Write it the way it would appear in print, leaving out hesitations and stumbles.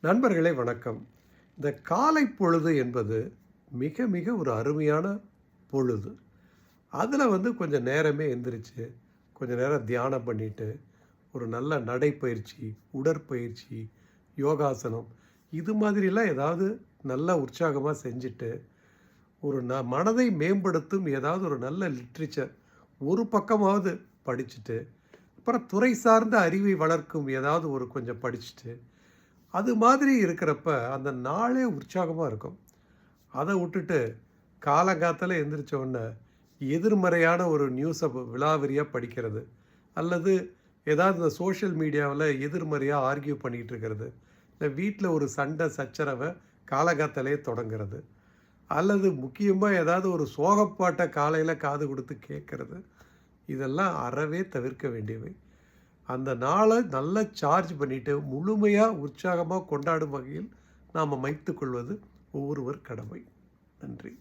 நண்பர்களே வணக்கம். இந்த காலை பொழுது என்பது மிக மிக ஒரு அருமையான பொழுது. அதில் கொஞ்சம் நேரமே எந்திரிச்சு, கொஞ்சம் நேரம் தியானம் பண்ணிட்டு, ஒரு நல்ல நடைப்பயிற்சி, உடற்பயிற்சி, யோகாசனம் இது மாதிரிலாம் ஏதாவது நல்ல உற்சாகமாக செஞ்சுட்டு, ஒரு மனதை மேம்படுத்தும் ஏதாவது ஒரு நல்ல லிட்ரேச்சர் ஒரு பக்கமாவது படிச்சுட்டு, அப்புறம் துறை சார்ந்த அறிவை வளர்க்கும் ஏதாவது ஒரு கொஞ்சம் படிச்சுட்டு அது மாதிரி இருக்கிறப்ப அந்த நாளே உற்சாகமாக இருக்கும். அதை விட்டுட்டு காலங்காத்தால எந்திரிச்ச உடனே எதிர்மறையான ஒரு நியூஸை விலாவரியாக படிக்கிறது, அல்லது ஏதாவது இந்த சோஷியல் மீடியாவில் எதிர்மறையாக ஆர்கியூ பண்ணிகிட்டு இருக்கிறது, இல்லை வீட்டில் ஒரு சண்டை சச்சரவை காலங்காத்தாலே தொடங்கிறது, அல்லது முக்கியமாக ஏதாவது ஒரு சோகப்பாட்டை காலையில் காது கொடுத்து கேட்கறது, இதெல்லாம் அறவே தவிர்க்க வேண்டியவை. அந்த நாளை நல்லா சார்ஜ் பண்ணிவிட்டு முழுமையாக உற்சாகமாக கொண்டாடும் வகையில் நாம் அமைத்துக்கொள்வது ஒவ்வொருவர் கடமை. நன்றி.